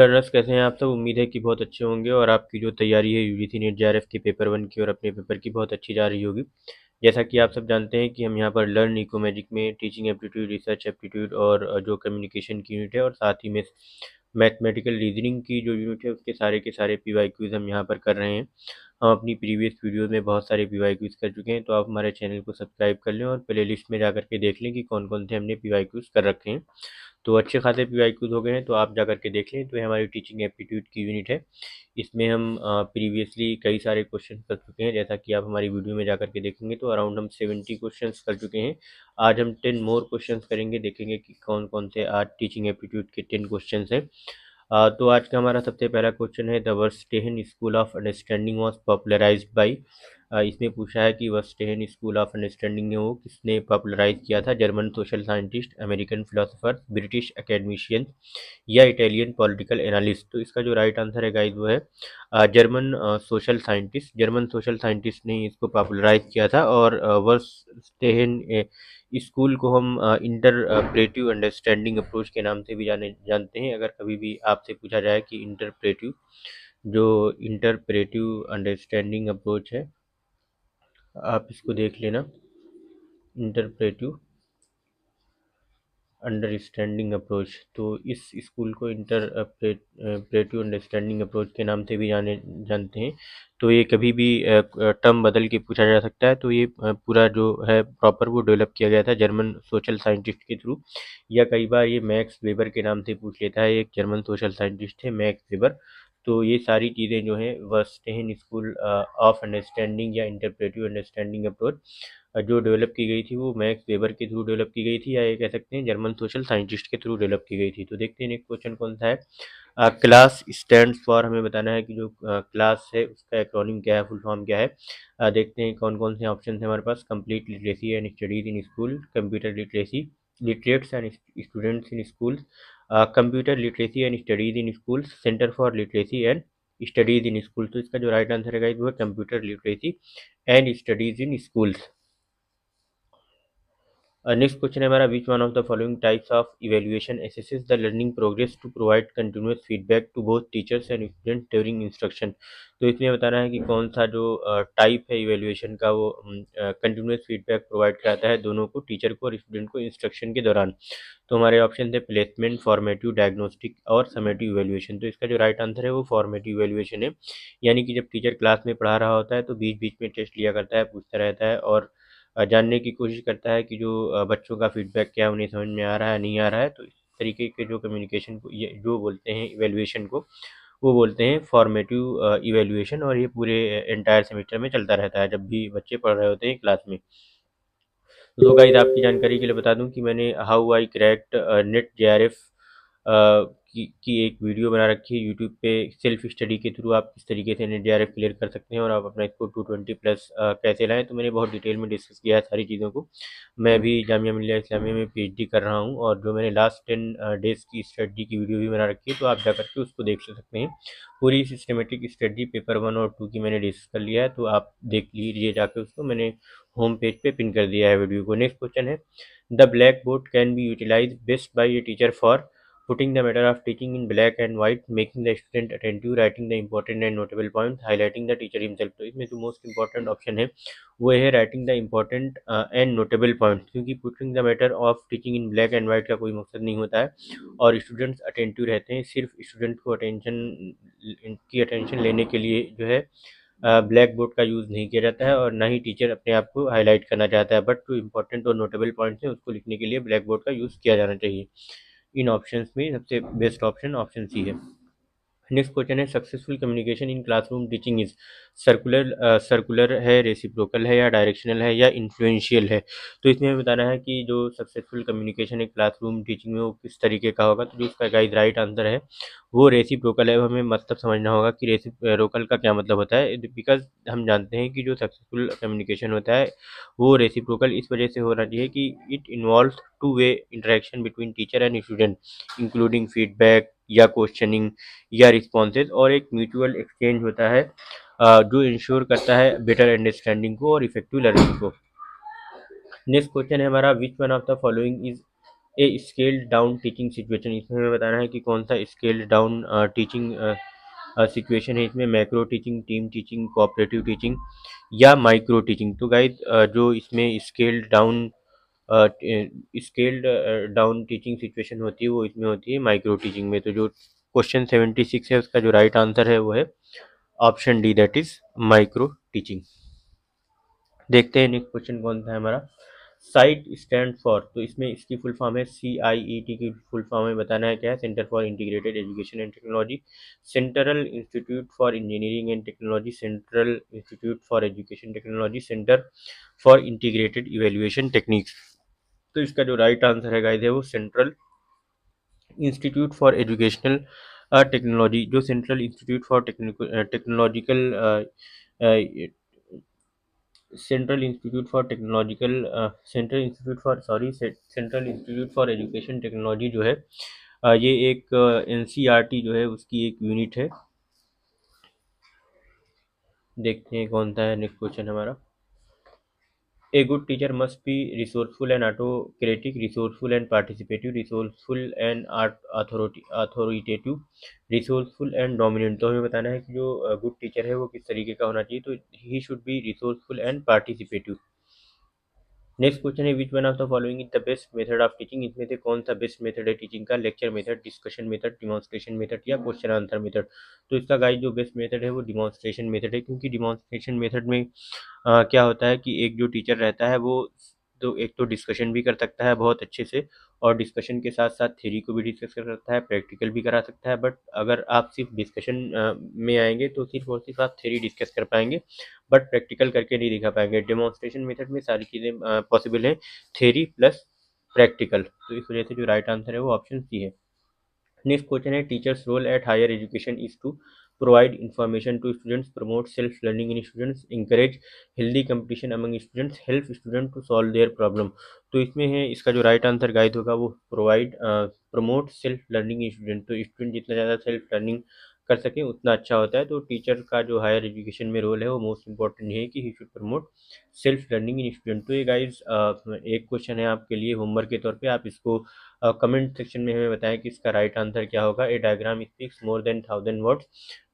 Learners कैसे हैं आप सब। उम्मीद है कि बहुत अच्छे होंगे और आपकी जो तैयारी है यूजीसी नेट जेआरएफ के पेपर 1 की और अपने पेपर की बहुत अच्छी जा रही होगी। जैसा कि आप सब जानते हैं कि हम यहाँ पर लर्न इको मैजिक में टीचिंग एप्टीट्यूड, रिसर्च एप्टीट्यूड और जो कम्युनिकेशन की यूनिट है और साथ ही में मैथमेटिकल रीजनिंग की जो यूनिट है उसके सारे के सारे पीवाईक्यूज हम यहाँ पर कर रहे हैं। हम अपनी प्रीवियस वीडियो में बहुत सारे पीवाईक्यूज कर चुके हैं, तो आप हमारे चैनल को सब्सक्राइब कर लें और प्ले लिस्ट में जा करके देख लें कि कौन कौन से हमने पीवाईक्यूज कर रखे हैं। तो अच्छे खासे पीवाईक्यूज हो गए हैं, तो आप जा करके देख लें। तो ये हमारी टीचिंग एप्टीट्यूड की यूनिट है। इसमें हम प्रीवियसली कई सारे क्वेश्चन कर चुके हैं, जैसा कि आप हमारी वीडियो में जा करके देखेंगे तो अराउंड हम 70 क्वेश्चंस कर चुके हैं। आज हम 10 मोर क्वेश्चंस करेंगे, देखेंगे कि कौन कौन से आज टीचिंग एप्टीट्यूड के 10 क्वेश्चंस हैं। तो आज का हमारा सबसे पहला क्वेश्चन है, the verstehen school of understanding was popularized by. इसमें पूछा है कि वर्स्टेहन स्कूल ऑफ अंडरस्टैंडिंग ने वो किसने पॉपुलराइज किया था। German social scientist, American philosopher, British academician या इटालियन पॉलिटिकल एनालिस्ट। तो इसका जो राइट आंसर है गाइस वो है German social scientist. German social scientist ने इसको पॉपुलराइज किया था। और वर्स्टेहन स्कूल को हम इंटरप्रेटिव अंडरस्टैंडिंग अप्रोच के नाम से भी जानते हैं। अगर कभी भी आपसे पूछा जाए कि इंटरप्रेटिव अंडरस्टैंडिंग अप्रोच है, आप इसको देख लेना, इंटरप्रेटिव अंडरस्टैंडिंग अप्रोच। तो इस स्कूल को इंटरप्रेटिव अंडरस्टैंडिंग अप्रोच के नाम से भी जानते हैं। तो ये कभी भी टर्म बदल के पूछा जा सकता है। तो ये पूरा जो है प्रॉपर वो डेवलप किया गया था जर्मन सोशल साइंटिस्ट के थ्रू, या कई बार ये मैक्स वेबर के नाम से पूछ लेता है। एक जर्मन सोशल साइंटिस्ट है मैक्स वेबर। तो ये सारी चीज़ें जो हैं वर्स्टेहन स्कूल ऑफ अंडरस्टैंडिंग या इंटरप्रेटिव अंडरस्टैंडिंग अप्रोच जो डेवलप की गई थी वो मैक्स वेबर के थ्रू डेवलप की गई थी, या ये कह सकते हैं जर्मन सोशल साइंटिस्ट के थ्रू डेवलप की गई थी। तो देखते हैं नेक्स्ट क्वेश्चन कौन सा है। क्लास स्टैंड्स फॉर, हमें बताना है कि जो क्लास है उसका एक्रोनिम क्या है, फुल फॉर्म क्या है। देखते हैं कौन कौन से ऑप्शन है हमारे पास। Complete literacy and studies in school, computer literacy, literates and students in school, computer literacy and studies in school, centre for literacy and studies in school. तो इसका जो राइट आंसर है वो है computer literacy and studies in schools. Next question है हमारा, which one of the following types of evaluation assesses the learning progress to provide continuous feedback to both teachers and student during instruction. तो इसमें बताना है कि कौन सा जो टाइप है इवेल्युएशन का वो कंटिन्यूअस फीडबैक प्रोवाइड कराता है दोनों को, टीचर को और स्टूडेंट को, इंस्ट्रक्शन के दौरान। तो हमारे ऑप्शन थे प्लेसमेंट, फॉर्मेटिव, डायग्नोस्टिक और समेटिव इवेल्युएशन। तो इसका जो राइट आंसर है वो फॉर्मेटिव इवेल्युएशन है। यानी कि जब टीचर क्लास में पढ़ा रहा होता है तो बीच बीच में टेस्ट लिया करता है, पूछता रहता है और जानने की कोशिश करता है कि जो बच्चों का फीडबैक क्या उन्हें समझ में आ रहा है नहीं आ रहा है। तो इस तरीके के जो कम्युनिकेशन को ये जो बोलते हैं इवेल्युएशन को, वो बोलते हैं फॉर्मेटिव इवेल्युएशन। और ये पूरे एंटायर सेमेस्टर में चलता रहता है जब भी बच्चे पढ़ रहे होते हैं क्लास में। तो गाइस आपकी जानकारी के लिए बता दूं कि मैंने how I cracked net JRF की एक वीडियो बना रखी है यूट्यूब पे। सेल्फ स्टडी के थ्रू आप किस तरीके से नेट जेआरएफ क्लियर कर सकते हैं और आप अपना स्कोर 220 प्लस कैसे लाएं। तो मैंने बहुत डिटेल में डिस्कस किया है सारी चीज़ों को। मैं भी जामिया मिल्लिया इस्लामिया में पीएचडी कर रहा हूं और जो मैंने लास्ट 10 डेज की स्टडी की वीडियो भी बना रखी है, तो आप जा करके उसको देख सकते हैं। पूरी सिस्टमेटिक स्टडी पेपर 1 और 2 की मैंने डिस्कस कर लिया है, तो आप देख लीजिए जाके उसको। मैंने होम पेज पे पिन कर दिया है वीडियो को। नेक्स्ट क्वेश्चन है, the black board can be utilize best by a teacher for putting the matter of teaching in black and white, making the student attentive, writing the important and notable points, highlighting the teacher himself। तो इसमें जो most important option है वो है writing the important and notable point, क्योंकि putting the matter of teaching in black and white का कोई मकसद नहीं होता है और स्टूडेंट्स अटेंटिव रहते हैं। सिर्फ स्टूडेंट को अटेंशन लेने के लिए जो है ब्लैक बोर्ड का यूज़ नहीं किया जाता है और ना ही टीचर अपने आप को हाईलाइट करना चाहता है, बट जो इंपॉर्टेंट और नोटेबल पॉइंट्स हैं उसको लिखने के लिए ब्लैक बोर्ड का यूज़ किया जाना चाहिए। इन ऑप्शंस में सबसे बेस्ट ऑप्शन ऑप्शन सी है। नेक्स्ट क्वेश्चन है, successful communication in classroom teaching is circular है, रेसिप्रोकल है, या डायरेक्शनल है, या इन्फ्लुएंशियल है। तो इसमें हमें बताना है कि जो सक्सेसफुल कम्युनिकेशन है क्लासरूम टीचिंग में वो किस तरीके का होगा। तो जो इसका गाइड राइट आंसर है वो रेसिप्रोकल है। हमें मतलब समझना होगा कि रेसिप्रोकल का क्या मतलब होता है, बिकॉज हम जानते हैं कि जो सक्सेसफुल कम्युनिकेशन होता है वो रेसिप्रोकल इस वजह से होना चाहिए कि it involves two way interaction between teacher and student, including feedback या क्वेश्चनिंग या रिस्पॉन्सेज, और एक म्यूचुअल एक्सचेंज होता है जो इंश्योर करता है बेटर अंडरस्टैंडिंग को और इफेक्टिव लर्निंग को। नेक्स्ट क्वेश्चन है हमारा, which one of the following is a scaled down teaching situation, इसमें हमें बताना है कि कौन सा स्केल्ड डाउन टीचिंग सिचुएशन है। इसमें macro teaching, team teaching, cooperative teaching या माइक्रो टीचिंग। तो गाइस जो इसमें स्केल्ड डाउन टीचिंग सिचुएशन होती है वो इसमें होती है माइक्रो टीचिंग में। तो जो क्वेश्चन 76 है उसका जो राइट आंसर है वो है option D, that is micro teaching. देखते हैं नेक्स्ट क्वेश्चन कौन सा है हमारा। साइट स्टैंड फॉर, तो इसमें इसकी फुल फॉर्म है CIET की फुल फॉर्म में बताना है क्या है, centre for integrated education and technology, central institute for engineering and technology, central institute for education technology, centre for integrated evaluation techniques. तो इसका जो राइट आंसर है गाइस है वो central institute for educational technology. जो central institute for technological central institute for technological central institute for education technology जो है ये एक NCERT जो है उसकी एक यूनिट है। देखते हैं कौन सा है नेक्स्ट क्वेश्चन हमारा। A good teacher must be resourceful and autocratic, resourceful and participative, resourceful and authoritative, resourceful and dominant। तो हमें बताना है कि जो गुड टीचर है वो किस तरीके का होना चाहिए। तो ही should be resourceful and participative. Next question है which one of the following is the best method of teaching. इसमें से कौन सा बेस्ट मेथड है टीचिंग का, lecture method, discussion method, demonstration method या क्वेश्चन आंसर मेथड। तो इसका गाइस जो बेस्ट मेथड है वो डिमॉन्स्ट्रेशन मेथड है, क्योंकि डिमॉन्स्ट्रेशन मेथड में क्या होता है कि एक जो टीचर रहता है वो तो एक तो डिस्कशन भी कर सकता है बहुत अच्छे से, और डिस्कशन के साथ साथ थ्योरी को भी डिस्कस कर सकता है, प्रैक्टिकल भी करा सकता है। बट अगर आप सिर्फ डिस्कशन में आएंगे तो सिर्फ और सिर्फ आप थ्योरी डिस्कस कर पाएंगे, बट प्रैक्टिकल करके नहीं दिखा पाएंगे। डेमोन्स्ट्रेशन मेथड में सारी चीज़ें पॉसिबल है, थ्योरी प्लस प्रैक्टिकल। तो इस वजह से जो राइट आंसर है वो ऑप्शन सी है। नेक्स्ट क्वेश्चन है teachers role at higher education is to provide information to students, promote self learning in students, encourage healthy competition among students, help student to solve their problem. तो इसमें है इसका जो right answer guide होगा वो provide promote self learning इन student. तो student जितना ज़्यादा सेल्फ लर्निंग कर सके उतना अच्छा होता है। तो टीचर का जो हायर एजुकेशन में रोल है वो मोस्ट इंपॉर्टेंट है कि he should promote self learning in student. तो ये गाइज एक क्वेश्चन है आपके लिए होमवर्क के तौर पे, आप इसको कमेंट सेक्शन में हमें बताएं कि इसका राइट आंसर क्या होगा। A diagram speaks more than 1000 words,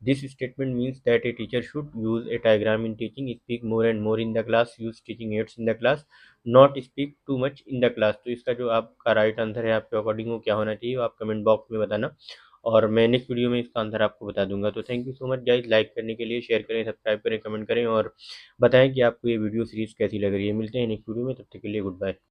this statement means that a teacher should use a diagram in teaching, speak more and more in the class, use teaching aids in the class, not speak too much in the class. तो इसका जो आपका right answer है आपके according वो क्या होना चाहिए, वो आप कमेंट बॉक्स में बताना, और मैं नेक्स्ट वीडियो में इसका आंसर आपको बता दूंगा। तो thank you so much guys, like करने के लिए, शेयर करें, सब्सक्राइब करें, कमेंट करें और बताएं कि आपको ये वीडियो सीरीज कैसी लग रही है। मिलते हैं नेक्स्ट वीडियो में, तब तक के लिए गुड बाय।